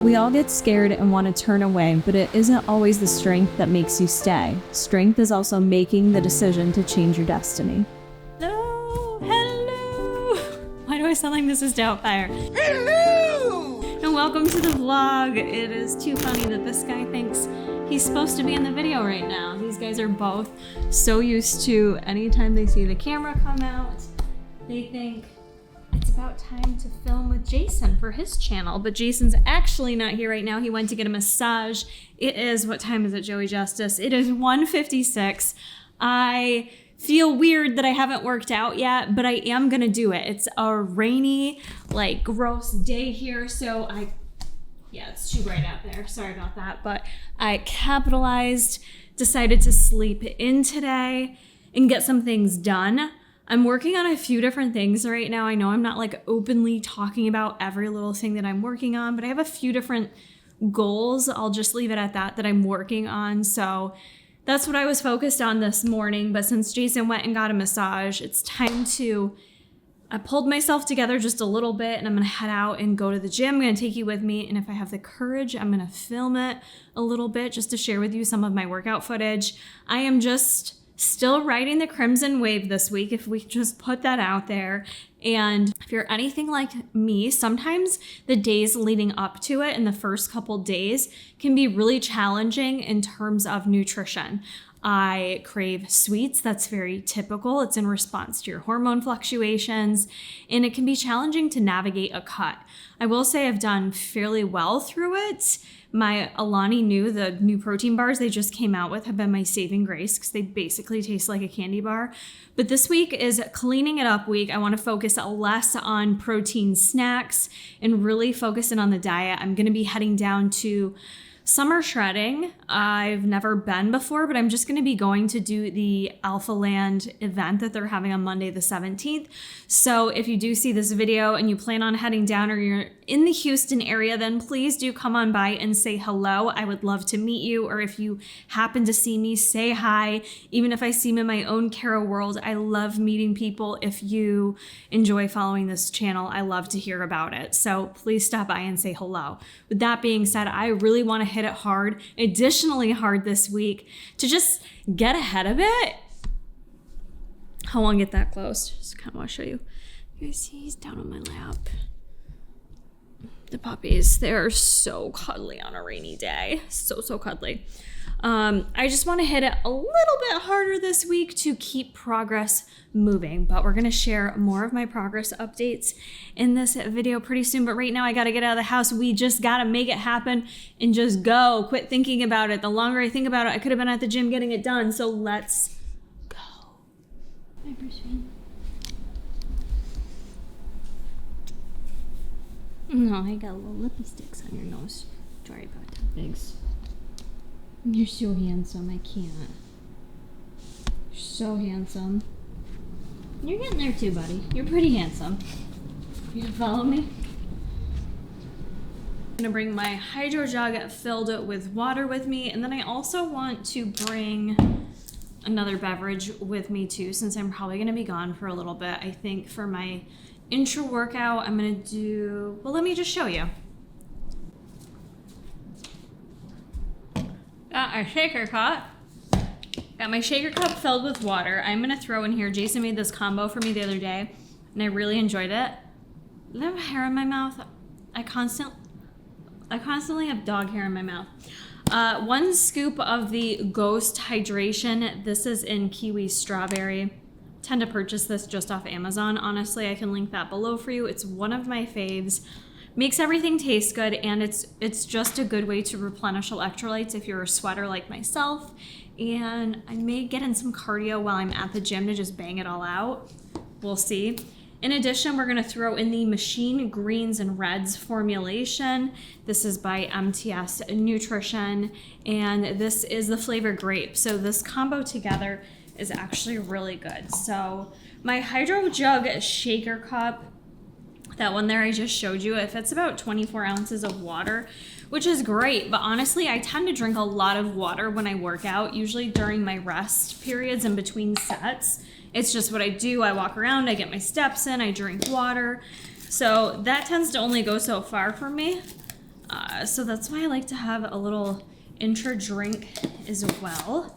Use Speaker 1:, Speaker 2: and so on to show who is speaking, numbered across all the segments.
Speaker 1: We all get scared and want to turn away, but it isn't always the strength that makes you stay. Strength is also making the decision to change your destiny.
Speaker 2: Hello! Why do I sound like Mrs. Doubtfire?
Speaker 3: Hello!
Speaker 2: And welcome to the vlog. It is too funny that this guy thinks he's supposed to be in the video right now. These guys are both so used to anytime they see the camera come out, they think it's about time to film with Jason for his channel, but Jason's actually not here right now. He went to get a massage. It is, what time is it, Joey Justice? It is 1:56. I feel weird that I haven't worked out yet, but I am gonna do it. It's a rainy, like gross day here, so yeah, it's too bright out there. Sorry about that, but I capitalized, decided to sleep in today and get some things done. I'm working on a few different things right now. I know I'm not like openly talking about every little thing that I'm working on, but I have a few different goals. I'll just leave it at that I'm working on. So that's what I was focused on this morning. But since Jason went and got a massage, it's time I pulled myself together just a little bit and I'm gonna head out and go to the gym. I'm gonna take you with me. And if I have the courage, I'm gonna film it a little bit just to share with you some of my workout footage. I am just still riding the crimson wave this week, if we just put that out there. And if you're anything like me, sometimes the days leading up to it in the first couple days can be really challenging in terms of nutrition. I crave sweets. That's very typical. It's in response to your hormone fluctuations, and it can be challenging to navigate a cut. I will say I've done fairly well through it. My Alani the new protein bars they just came out with have been my saving grace because they basically taste like a candy bar. But this week is cleaning it up week. I want to focus less on protein snacks and really focus in on the diet. I'm going to be heading down to summer shredding. I've never been before, but I'm just going to be going to do the Alpha Land event that they're having on Monday the 17th. So if you do see this video and you plan on heading down or you're in the Houston area, then please do come on by and say hello. I would love to meet you. Or if you happen to see me, say hi. Even if I seem in my own Kara world, I love meeting people. If you enjoy following this channel, I love to hear about it. So please stop by and say hello. With that being said, I really want to hit it hard, additionally hard this week, to just get ahead of it. I won't get that close. Just kind of want to show you. You guys see he's down on my lap. The puppies, they're so cuddly on a rainy day. So cuddly. I just want to hit it a little bit harder this week to keep progress moving, but we're going to share more of my progress updates in this video pretty soon. But right now I got to get out of the house. We just got to make it happen and just go. Quit thinking about it. The longer I think about it, I could have been at the gym getting it done. So let's go. Hi, Brisbane. No, I got little lippy sticks on your nose. Sorry about that. Thanks. You're so handsome, I can't. You're so handsome. You're getting there too, buddy. You're pretty handsome. You gonna follow me? I'm gonna bring my hydro jug filled with water with me, and then I also want to bring another beverage with me too, since I'm probably gonna be gone for a little bit. I think for my intro workout, I'm gonna do, well, let me just show you. Got a shaker cup. Got my shaker cup filled with water. I'm gonna throw in here, Jason made this combo for me the other day, and I really enjoyed it. I have hair in my mouth. I constantly have dog hair in my mouth. 1 scoop of the Ghost Hydration. This is in kiwi strawberry. Tend to purchase this just off Amazon. Honestly, I can link that below for you. It's one of my faves. Makes everything taste good, and it's just a good way to replenish electrolytes if you're a sweater like myself. And I may get in some cardio while I'm at the gym to just bang it all out. We'll see. In addition, we're gonna throw in the Machine Greens and Reds formulation. This is by MTS Nutrition, and this is the flavor grape. So this combo together is actually really good. So my hydro jug shaker cup, that one there I just showed you, if it's about 24 ounces of water, which is great. But honestly, I tend to drink a lot of water when I work out, usually during my rest periods in between sets. It's just what I do. I walk around, I get my steps in, I drink water. So that tends to only go so far for me. So that's why I like to have a little intra drink as well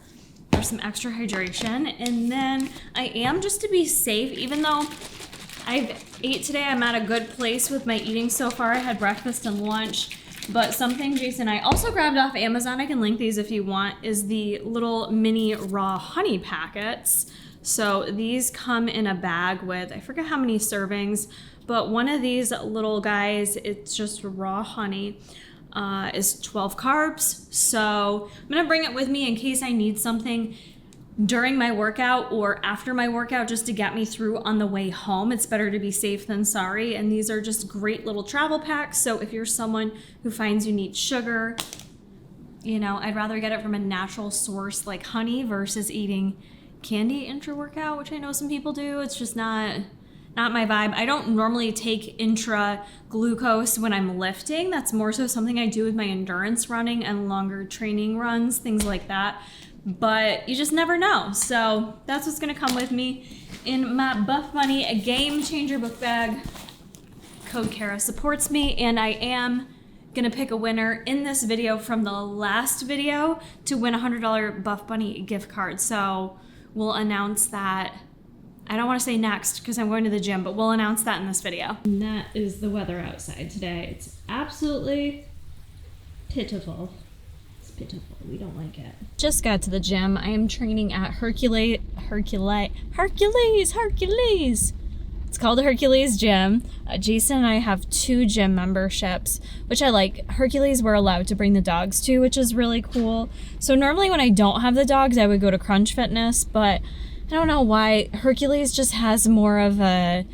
Speaker 2: for some extra hydration. And then I am, just to be safe, even though I've ate today, I'm at a good place with my eating so far. I had breakfast and lunch, but something Jason and I also grabbed off Amazon, I can link these if you want, is the little mini raw honey packets. So these come in a bag with, I forget how many servings, but one of these little guys, it's just raw honey, is 12 carbs. So I'm gonna bring it with me in case I need something during my workout or after my workout, just to get me through on the way home. It's better to be safe than sorry. And these are just great little travel packs. So if you're someone who finds you need sugar, you know, I'd rather get it from a natural source like honey versus eating candy intra-workout, which I know some people do. It's just not my vibe. I don't normally take intra glucose when I'm lifting. That's more so something I do with my endurance running and longer training runs, things like that. But you just never know. So that's what's gonna come with me in my Buff Bunny, a game changer book bag. Code Kara supports me, and I am gonna pick a winner in this video from the last video to win a $100 Buff Bunny gift card. So we'll announce that. I don't want to say next because I'm going to the gym, but we'll announce that in this video. And that is the weather outside today. It's absolutely pitiful. It's pitiful. We don't like it. Just got to the gym. I am training at Hercules. It's called the Hercules Gym. Jason and I have 2 gym memberships, which I like. Hercules, we're allowed to bring the dogs to, which is really cool. So normally when I don't have the dogs, I would go to Crunch Fitness, but I don't know why. Hercules just has more of a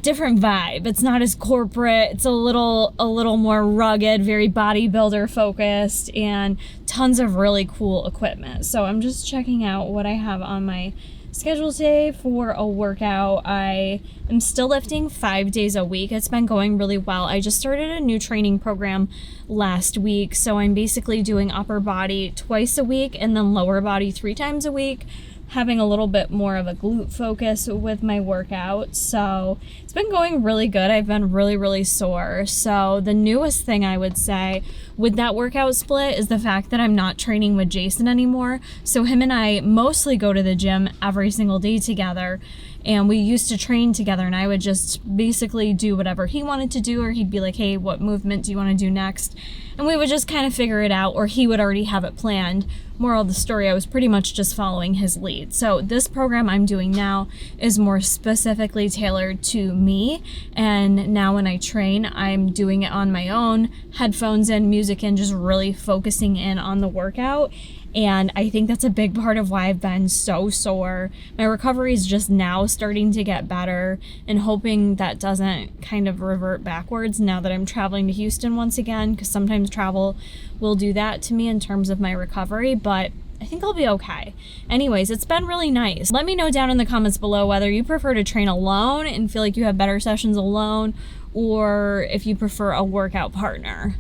Speaker 2: different vibe. It's not as corporate. It's a little more rugged, very bodybuilder focused, and tons of really cool equipment. So I'm just checking out what I have on my schedule today for a workout. I am still lifting 5 days a week. It's been going really well. I just started a new training program last week, so I'm basically doing upper body twice a week and then lower body 3 times a week, having a little bit more of a glute focus with my workout. So it's been going really good. I've been really sore. So the newest thing I would say with that workout split is the fact that I'm not training with Jason anymore. So him and I mostly go to the gym every single day together. And we used to train together, and I would just basically do whatever he wanted to do, or he'd be like, hey, what movement do you want to do next? And we would just kind of figure it out, or he would already have it planned. Moral of the story, I was pretty much just following his lead. So this program I'm doing now is more specifically tailored to me. And now when I train, I'm doing it on my own, headphones in, music in, just really focusing in on the workout. And I think that's a big part of why I've been so sore. My recovery is just now starting to get better, and hoping that doesn't kind of revert backwards now that I'm traveling to Houston once again, because sometimes travel will do that to me in terms of my recovery, but I think I'll be okay. Anyways, it's been really nice. Let me know down in the comments below whether you prefer to train alone and feel like you have better sessions alone, or if you prefer a workout partner.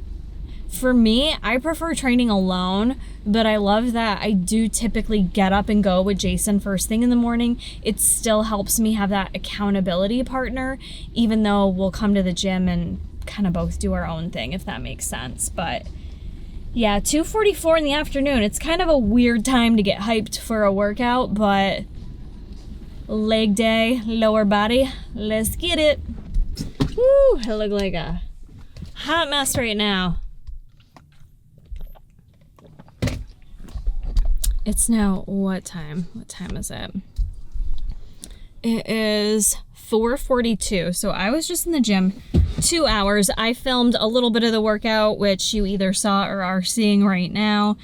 Speaker 2: For me, I prefer training alone, but I love that I do typically get up and go with Jason first thing in the morning. It still helps me have that accountability partner, even though we'll come to the gym and kind of both do our own thing, if that makes sense. But yeah, 2:44 in the afternoon. It's kind of a weird time to get hyped for a workout, but leg day, lower body, let's get it. Woo, I look like a hot mess right now. It's now what time? What time is it? It is 4:42. So I was just in the gym 2 hours. I filmed a little bit of the workout, which you either saw or are seeing right now.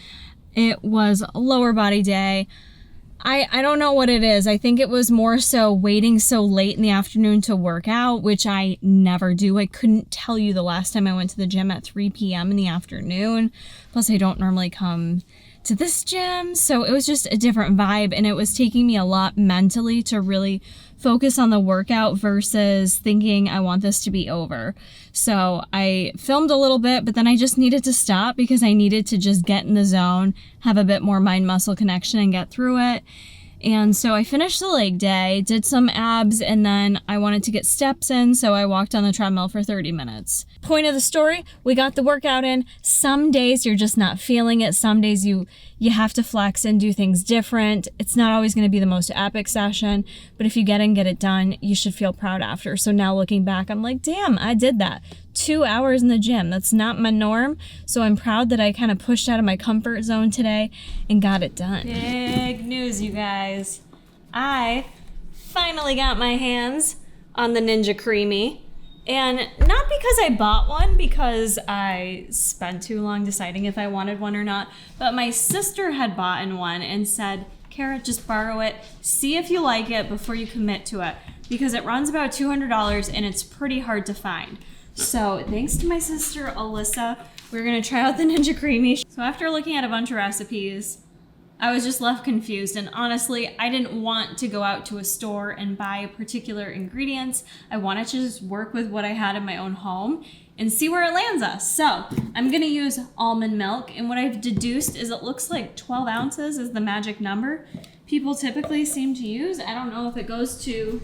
Speaker 2: It was a lower body day. I don't know what it is. I think it was more so waiting so late in the afternoon to work out, which I never do. I couldn't tell you the last time I went to the gym at 3 p.m. in the afternoon. Plus, I don't normally come to this gym, so it was just a different vibe, and it was taking me a lot mentally to really focus on the workout versus thinking I want this to be over. So I filmed a little bit, but then I just needed to stop because I needed to just get in the zone, have a bit more mind muscle connection, and get through it. And so I finished the leg day, did some abs, and then I wanted to get steps in, so I walked on the treadmill for 30 minutes. Point of the story, we got the workout in. Some days you're just not feeling it. Some days you have to flex and do things different. It's not always going to be the most epic session, but if you get it done, you should feel proud after. So now looking back, I'm like, damn, I did that. 2 hours in the gym. That's not my norm. So I'm proud that I kind of pushed out of my comfort zone today and got it done. Big news, you guys. I finally got my hands on the Ninja Creami. And not because I bought one, because I spent too long deciding if I wanted one or not, but my sister had bought one and said, Kara, just borrow it, see if you like it before you commit to it, because it runs about $200 and it's pretty hard to find. So thanks to my sister, Alyssa, we're gonna try out the Ninja Creami. So after looking at a bunch of recipes, I was just left confused, and honestly, I didn't want to go out to a store and buy particular ingredients. I wanted to just work with what I had in my own home and see where it lands us. So I'm gonna use almond milk, and what I've deduced is it looks like 12 ounces is the magic number people typically seem to use. I don't know if it goes to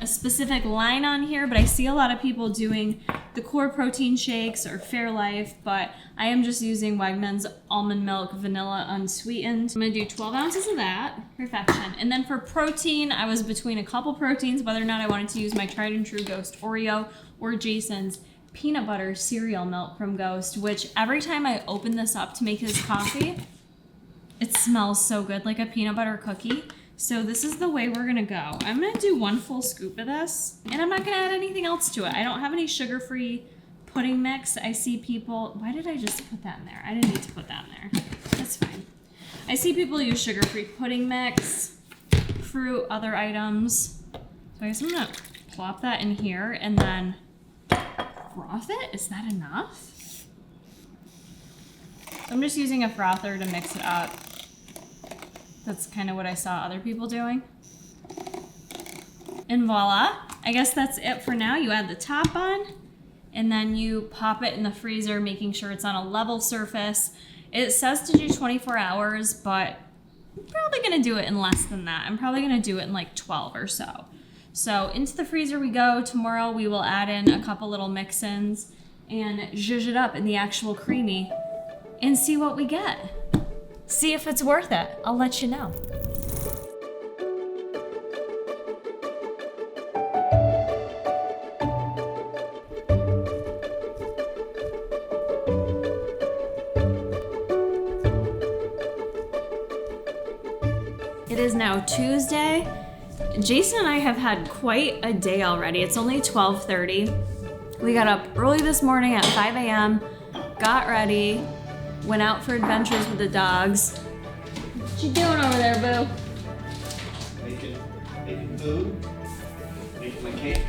Speaker 2: a specific line on here, but I see a lot of people doing the core protein shakes or Fairlife, but I am just using Wegmans almond milk vanilla unsweetened. I'm gonna do 12 ounces of that, perfection. And then for protein, I was between a couple proteins, whether or not I wanted to use my tried and true Ghost Oreo or Jason's peanut butter cereal milk from Ghost, which every time I open this up to make his coffee, it smells so good, like a peanut butter cookie. So this is the way we're gonna go. I'm gonna do 1 full scoop of this, and I'm not gonna add anything else to it. I don't have any sugar-free pudding mix. I see people, why did I just put that in there? I didn't need to put that in there. That's fine. I see people use sugar-free pudding mix, fruit, other items. So I guess I'm gonna plop that in here and then froth it. Is that enough? I'm just using a frother to mix it up. That's kind of what I saw other people doing. And voila, I guess that's it for now. You add the top on, and then you pop it in the freezer, making sure it's on a level surface. It says to do 24 hours, but I'm probably gonna do it in less than that. I'm probably gonna do it in like 12 or so. So into the freezer we go. Tomorrow we will add in a couple little mix-ins and zhuzh it up in the actual Creami and see what we get. See if it's worth it. I'll let you know. It is now Tuesday. Jason and I have had quite a day already. It's only 12:30. We got up early this morning at 5 a.m., got ready, went out for adventures with the dogs. What you doing over there, boo?
Speaker 4: Making food, making my cake,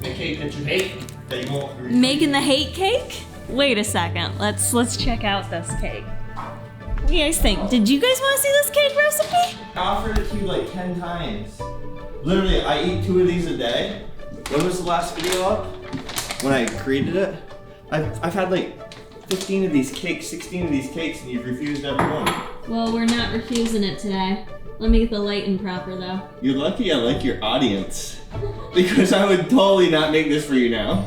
Speaker 4: the cake that you hate, that you won't.
Speaker 2: Making the hate cake? Wait a second. Let's check out this cake. What do you guys think? Did you guys want to see this cake recipe?
Speaker 4: I offered it to you like 10 times. Literally, I eat 2 of these a day. When was the last video up? When I created it? I've had like 15 of these cakes, 16 of these cakes, and you've refused every one.
Speaker 2: Well, we're not refusing it today. Let me get the lighting proper though.
Speaker 4: You're lucky I like your audience. Because I would totally not make this for you now.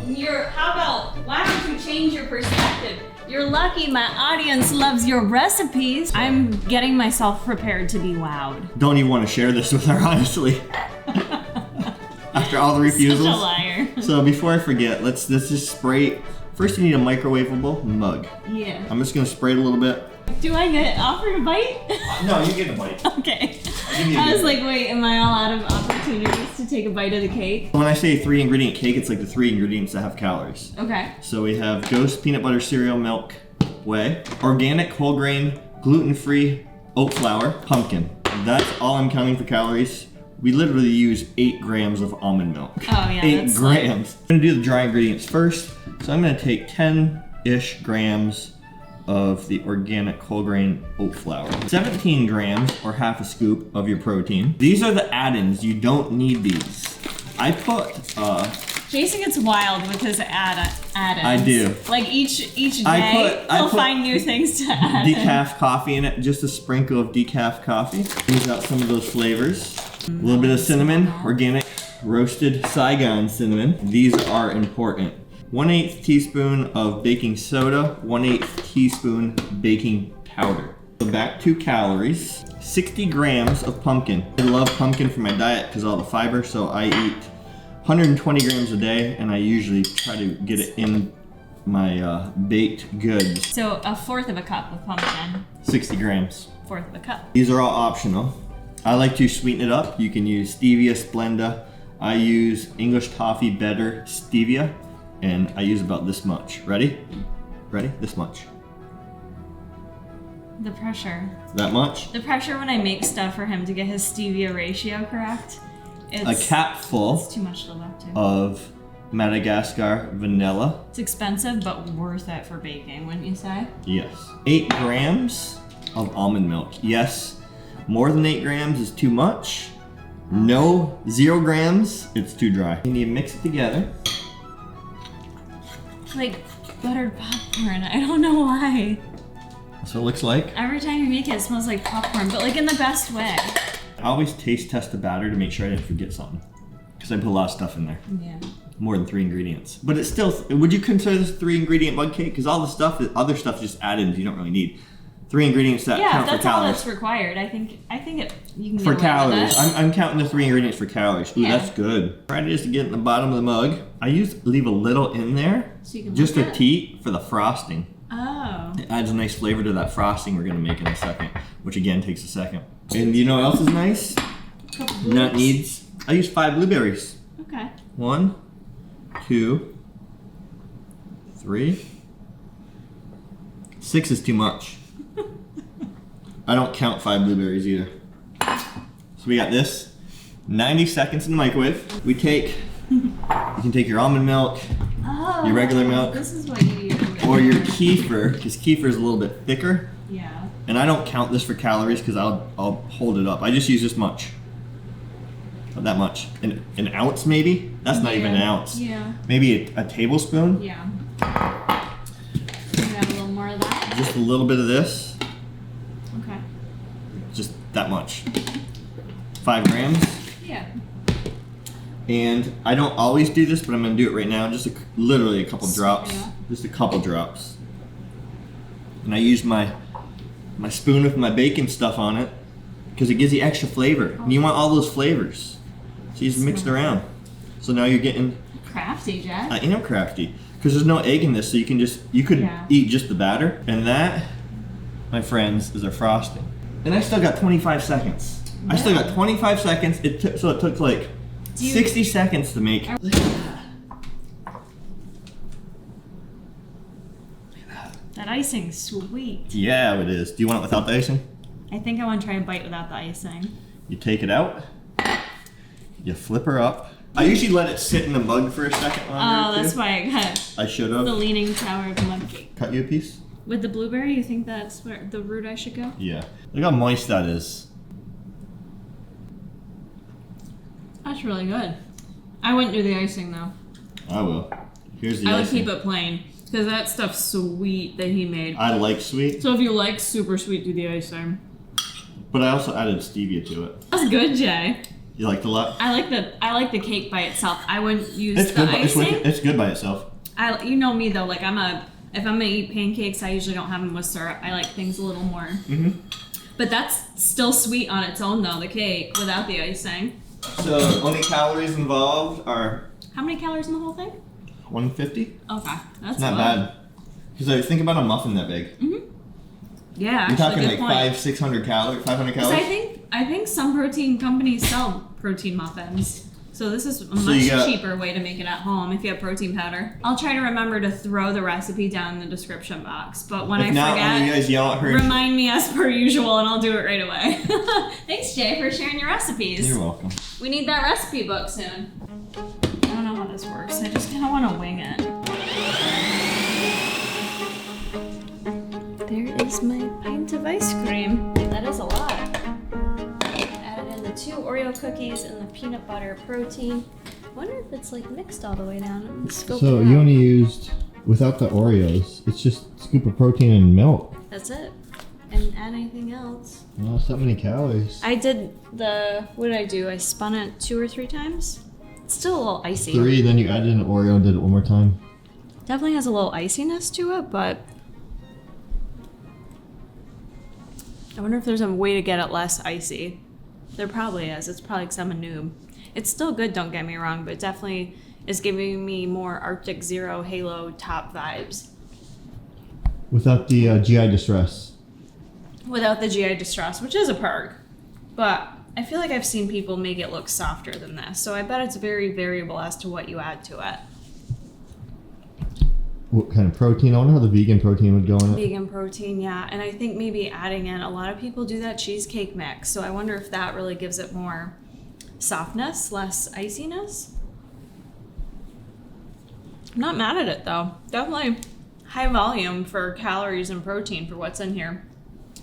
Speaker 2: How about, why don't you change your perspective? You're lucky my audience loves your recipes. I'm getting myself prepared to be wowed.
Speaker 4: Don't even want to share this with her, honestly. After all the refusals.
Speaker 2: Such a liar.
Speaker 4: So before I forget, let's just spray. First you need a microwavable mug.
Speaker 2: Yeah.
Speaker 4: I'm just gonna spray it a little bit.
Speaker 2: Do I get offered a bite?
Speaker 4: No, you get a bite.
Speaker 2: Okay. I was like, wait, am I all out of opportunities to take a bite of the cake?
Speaker 4: When I say 3 ingredient cake, it's like the 3 ingredients that have calories.
Speaker 2: Okay.
Speaker 4: So we have Ghost peanut butter cereal milk whey, organic whole grain, gluten-free oat flour, pumpkin. That's all I'm counting for calories. We literally use 8 grams of almond milk.
Speaker 2: Oh yeah,
Speaker 4: 8 grams. I'm gonna do the dry ingredients first. So I'm gonna take 10-ish grams of the organic whole grain oat flour. 17 grams or half a scoop of your protein. These are the add-ins, you don't need these. I put
Speaker 2: Jason gets wild with his add-ins.
Speaker 4: I do.
Speaker 2: Like each day, he'll find new things to add.
Speaker 4: Decaf coffee in it, just a sprinkle of decaf coffee. Brings out some of those flavors. A little bit of cinnamon, organic roasted Saigon cinnamon. These are important. 1/8 teaspoon of baking soda, 1/8 teaspoon baking powder. So back to calories. 60 grams of pumpkin. I love pumpkin for my diet because of all the fiber, so I eat 120 grams a day, and I usually try to get it in my baked goods.
Speaker 2: So 1/4 of a cup of pumpkin.
Speaker 4: 60 grams.
Speaker 2: 1/4 of a cup.
Speaker 4: These are all optional. I like to sweeten it up. You can use stevia, Splenda. I use English Toffee Better Stevia, and I use about this much. Ready? Ready? This much.
Speaker 2: The pressure.
Speaker 4: That much?
Speaker 2: The pressure when I make stuff for him to get his stevia ratio correct.
Speaker 4: A capful
Speaker 2: It's too much to live up to.
Speaker 4: of Madagascar vanilla.
Speaker 2: It's expensive, but worth it for baking, wouldn't you say?
Speaker 4: Yes. 8 grams of almond milk. Yes, more than 8 grams is too much. No, 0 grams, it's too dry. You need to mix it together.
Speaker 2: It's like buttered popcorn. I don't know why.
Speaker 4: That's what it looks like.
Speaker 2: Every time you make it, it smells like popcorn, but like in the best way.
Speaker 4: I always taste test the batter to make sure I didn't forget something. Because I put a lot of stuff in there.
Speaker 2: Yeah.
Speaker 4: More than 3 ingredients. But it's still, would you consider this a 3-ingredient mug cake? Because all the stuff, other stuff is just add-ins you don't really need. 3 ingredients that
Speaker 2: Yeah,
Speaker 4: count for
Speaker 2: that's all
Speaker 4: calories.
Speaker 2: that's required. I think it. You can
Speaker 4: For
Speaker 2: get away with
Speaker 4: calories.
Speaker 2: it.
Speaker 4: I'm counting the 3 ingredients for calories. Ooh,
Speaker 2: Yeah.
Speaker 4: that's good. Try to just get in the bottom of the mug. I leave a little in there.
Speaker 2: So you can
Speaker 4: Just
Speaker 2: look
Speaker 4: a
Speaker 2: at it.
Speaker 4: teat for the frosting.
Speaker 2: Oh.
Speaker 4: It adds a nice flavor to that frosting we're gonna make in a second, which again takes a second. And you know what else is nice? Nut needs. I use 5 blueberries.
Speaker 2: Okay.
Speaker 4: 1, 2, 3. 6 is too much. I don't count 5 blueberries either. So we got this. 90 seconds in the microwave. You can take your almond milk,
Speaker 2: Oh.
Speaker 4: your regular milk,
Speaker 2: This is what you use.
Speaker 4: or your kefir, because kefir is a little bit thicker.
Speaker 2: Yeah.
Speaker 4: And I don't count this for calories because I'll hold it up. I just use this much. Not that much. An ounce maybe? That's not even an ounce.
Speaker 2: Yeah.
Speaker 4: Maybe a tablespoon.
Speaker 2: Yeah. You have a little more of that.
Speaker 4: Just a little bit of this.
Speaker 2: Okay.
Speaker 4: Just that much. 5 grams.
Speaker 2: Yeah.
Speaker 4: And I don't always do this, but I'm gonna do it right now. Just literally a couple drops.
Speaker 2: Yeah.
Speaker 4: Just a couple drops. And I use my spoon with my bacon stuff on it because it gives you extra flavor. And you want all those flavors. So you just mix it around. So now you're getting,
Speaker 2: Crafty, Jack.
Speaker 4: I am crafty. Because there's no egg in this, so you could
Speaker 2: Yeah.
Speaker 4: eat just the batter. And that, my friends, is our frosting. And I still got 25 seconds. I still got 25 seconds. It took like 60 seconds to make.
Speaker 2: That icing's sweet.
Speaker 4: Yeah, it is. Do you want it without the icing?
Speaker 2: I think I want to try a bite without the icing.
Speaker 4: You take it out. You flip her up. I usually let it sit in the mug for a second longer.
Speaker 2: Oh, that's why I got
Speaker 4: I should
Speaker 2: the
Speaker 4: have.
Speaker 2: Leaning Tower of Mud Cake.
Speaker 4: Cut you a piece?
Speaker 2: With the blueberry, you think that's where the route I should go?
Speaker 4: Yeah. Look how moist that is.
Speaker 2: That's really good. I wouldn't do the icing though.
Speaker 4: I will. Here's the
Speaker 2: I would
Speaker 4: icing.
Speaker 2: keep it plain because that stuff's sweet that he made.
Speaker 4: I like sweet,
Speaker 2: So if you like super sweet, do the icing.
Speaker 4: but I also added stevia to it.
Speaker 2: That's good, Jay.
Speaker 4: You liked it a lot?
Speaker 2: I like the cake by itself. I wouldn't use
Speaker 4: It's
Speaker 2: the
Speaker 4: good.
Speaker 2: icing.
Speaker 4: It's good by itself.
Speaker 2: You know me though, like if I'm gonna eat pancakes, I usually don't have them with syrup. I like things a little more.
Speaker 4: Mm-hmm.
Speaker 2: But that's still sweet on its own though, the cake without the icing.
Speaker 4: So only calories involved are
Speaker 2: How many calories in the whole thing?
Speaker 4: 150.
Speaker 2: Okay, that's
Speaker 4: It's not
Speaker 2: low.
Speaker 4: bad. Because I think about a muffin that big.
Speaker 2: Yeah,
Speaker 4: You're
Speaker 2: actually,
Speaker 4: talking
Speaker 2: good
Speaker 4: like
Speaker 2: point.
Speaker 4: 500 calories, 500
Speaker 2: 'Cause
Speaker 4: calories.
Speaker 2: I think some protein companies sell protein muffins. So this is a
Speaker 4: So
Speaker 2: much
Speaker 4: you got-
Speaker 2: cheaper way to make it at home if you have protein powder. I'll try to remember to throw the recipe down in the description box. But when
Speaker 4: If
Speaker 2: I
Speaker 4: not, when you
Speaker 2: forget,
Speaker 4: guys yell at her.
Speaker 2: remind me as per usual and I'll do it right away. Thanks, Jay, for sharing your recipes.
Speaker 4: You're welcome.
Speaker 2: We need that recipe book soon. I don't know how this works. I just kind of want to wing it. There is my pint of ice cream. That is a lot. Added in the 2 Oreo cookies and the peanut butter protein. wonder if it's like mixed all the way down. I'm gonna scope
Speaker 5: So
Speaker 2: it
Speaker 5: you
Speaker 2: out.
Speaker 5: only used, without the Oreos, it's just a scoop of protein and milk.
Speaker 2: That's it. And add anything else.
Speaker 5: Well, that's not many calories.
Speaker 2: I did what did I do? I spun it 2 or 3 times. It's still a little icy.
Speaker 5: 3, then you added an Oreo and did it one more time.
Speaker 2: Definitely has a little iciness to it, but I wonder if there's a way to get it less icy. There probably is. It's probably because I'm a noob. It's still good, don't get me wrong, but definitely is giving me more Arctic Zero Halo top vibes.
Speaker 5: Without the GI distress.
Speaker 2: Without the GI distress, which is a perk. But I feel like I've seen people make it look softer than this, so I bet it's very variable as to what you add to it.
Speaker 5: What kind of protein? I wonder how the vegan protein would go in it.
Speaker 2: Vegan protein, yeah. And I think maybe adding in, a lot of people do that cheesecake mix, so I wonder if that really gives it more softness, less iciness. I'm not mad at it though. Definitely high volume for calories and protein for what's in here,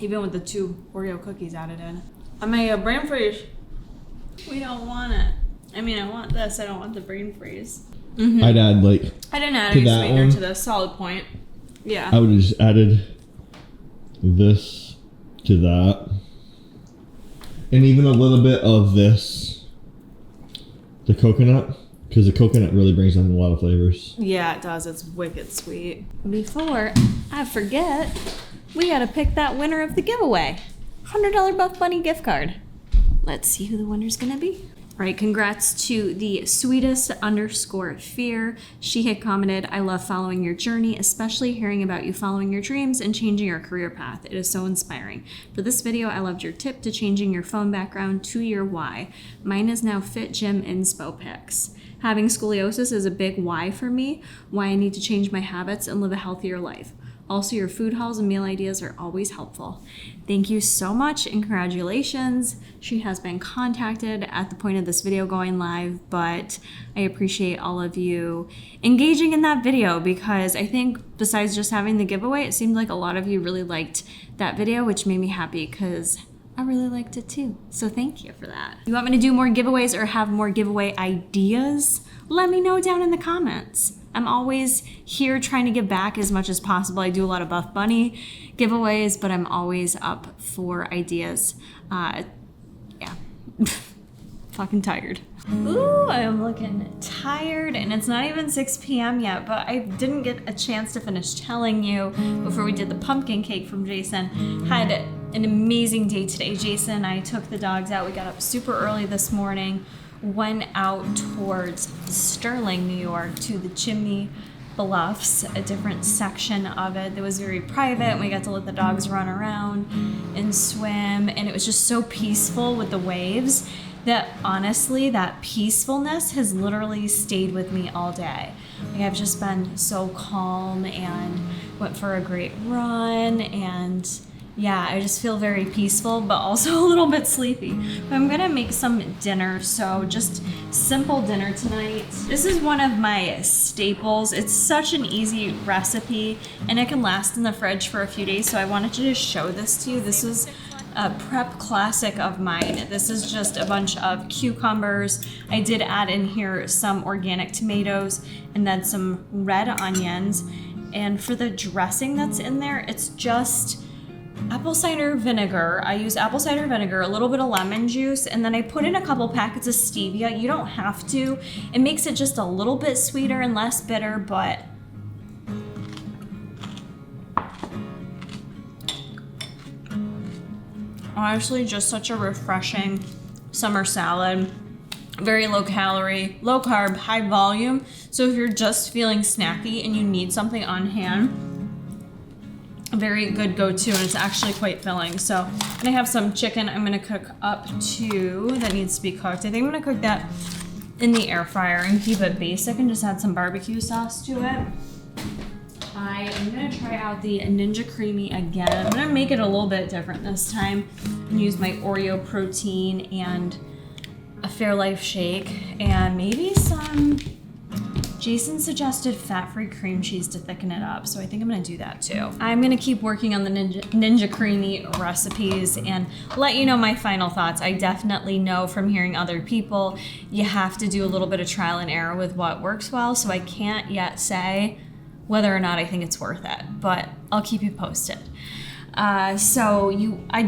Speaker 2: even with the 2 Oreo cookies added in. I made a brain freeze. We don't want it. I mean, I want this. I don't want the brain freeze.
Speaker 5: I'd add like,
Speaker 2: I didn't add
Speaker 5: To
Speaker 2: any
Speaker 5: that
Speaker 2: sweetener
Speaker 5: one?
Speaker 2: to this. Solid point. Yeah.
Speaker 5: I would have just added this to that. And even a little bit of this, the coconut, because the coconut really brings in a lot of flavors.
Speaker 2: Yeah, it does. It's wicked sweet. Before I forget, we gotta pick that winner of the giveaway. $100 Buff Bunny gift card. Let's see who the winner's gonna be. All right, congrats to the sweetest_fear. She had commented, I love following your journey, especially hearing about you following your dreams and changing your career path. It is so inspiring. For this video, I loved your tip to changing your phone background to your why. Mine is now Fit Gym Inspo Pics. Having scoliosis is a big why for me, why I need to change my habits and live a healthier life. Also, your food hauls and meal ideas are always helpful. Thank you so much and congratulations. She has been contacted at the point of this video going live, but I appreciate all of you engaging in that video because I think besides just having the giveaway, it seemed like a lot of you really liked that video, which made me happy because I really liked it too. So thank you for that. You want me to do more giveaways or have more giveaway ideas? Let me know down in the comments. I'm always here trying to give back as much as possible. I do a lot of Buff Bunny giveaways, but I'm always up for ideas. Yeah, fucking tired. Ooh, I'm looking tired and it's not even 6 p.m. yet, but I didn't get a chance to finish telling you before we did the pumpkin cake from Jason. Had an amazing day today. Jason and I took the dogs out. We got up super early this morning, went out towards Sterling, New York to the Chimney Bluffs, a different section of it that was very private, and we got to let the dogs run around and swim, and it was just so peaceful with the waves that honestly, that peacefulness has literally stayed with me all day. Like, I've just been so calm and went for a great run, and yeah, I just feel very peaceful, but also a little bit sleepy. But I'm gonna make some dinner, so just simple dinner tonight. This is one of my staples. It's such an easy recipe, and it can last in the fridge for a few days, so I wanted to just show this to you. This is a prep classic of mine. This is just a bunch of cucumbers. I did add in here some organic tomatoes and then some red onions. And for the dressing that's in there, it's just apple cider vinegar. I use apple cider vinegar, a little bit of lemon juice, and then I put in a couple packets of stevia. You don't have to. It makes it just a little bit sweeter and less bitter, but honestly, just such a refreshing summer salad. Very low calorie, low carb, high volume. So if you're just feeling snacky and you need something on hand, a very good go-to, and it's actually quite filling. So I'm gonna have some chicken I'm gonna cook up too that needs to be cooked. I think I'm gonna cook that in the air fryer and keep it basic and just add some barbecue sauce to it. I am gonna try out the Ninja Creami again. I'm gonna make it a little bit different this time and use my Oreo protein and a Fairlife shake and maybe some Jason suggested fat-free cream cheese to thicken it up, so I think I'm gonna do that too. I'm gonna keep working on the Ninja Creamy recipes and let you know my final thoughts. I definitely know from hearing other people, you have to do a little bit of trial and error with what works well, so I can't yet say whether or not I think it's worth it, but I'll keep you posted. I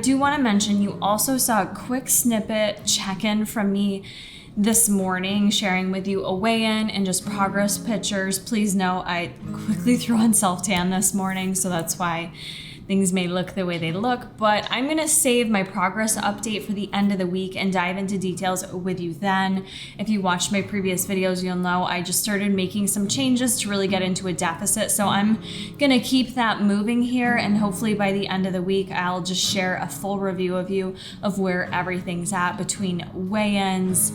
Speaker 2: do wanna mention, you also saw a quick snippet check-in from me this morning, sharing with you a weigh-in and just progress pictures. Please know I quickly threw on self-tan this morning, so that's why things may look the way they look, but I'm gonna save my progress update for the end of the week and dive into details with you then. If you watched my previous videos, you'll know I just started making some changes to really get into a deficit, so I'm gonna keep that moving here, and hopefully by the end of the week, I'll just share a full review of where everything's at between weigh-ins,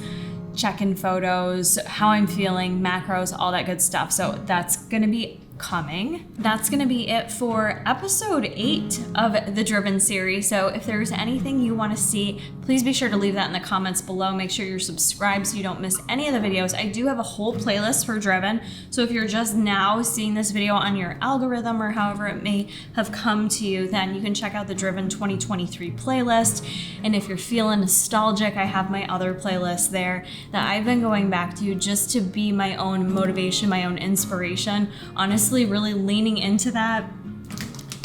Speaker 2: check-in photos, how I'm feeling, macros, all that good stuff. So that's gonna be coming. That's gonna be it for episode 8 of the Driven series. So if there's anything you wanna see, please be sure to leave that in the comments below. Make sure you're subscribed so you don't miss any of the videos. I do have a whole playlist for Driven. So if you're just now seeing this video on your algorithm or however it may have come to you, then you can check out the Driven 2023 playlist. And if you're feeling nostalgic, I have my other playlist there that I've been going back to just to be my own motivation, my own inspiration. Honestly, really leaning into that.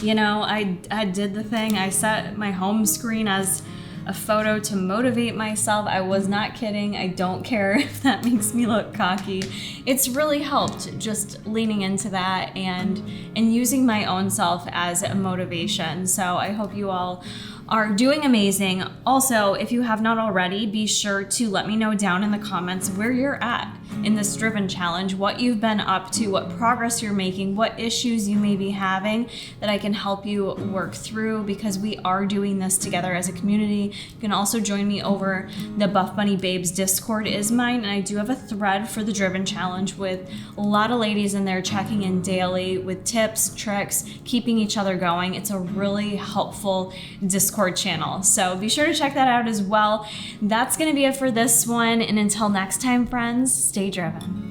Speaker 2: You know, I did the thing. I set my home screen as a photo to motivate myself. I was not kidding. I don't care if that makes me look cocky. It's really helped just leaning into that and using my own self as a motivation. So I hope you all are doing amazing. Also, if you have not already, be sure to let me know down in the comments where you're at in this Driven challenge, what you've been up to, what progress you're making, what issues you may be having that I can help you work through, because we are doing this together as a community. You can also join me over the Buff Bunny Babes Discord is mine, and I do have a thread for the Driven challenge with a lot of ladies in there checking in daily with tips, tricks, keeping each other going. It's a really helpful Discord channel, so be sure to check that out as well. That's gonna be it for this one, and until next time, friends, stay driven.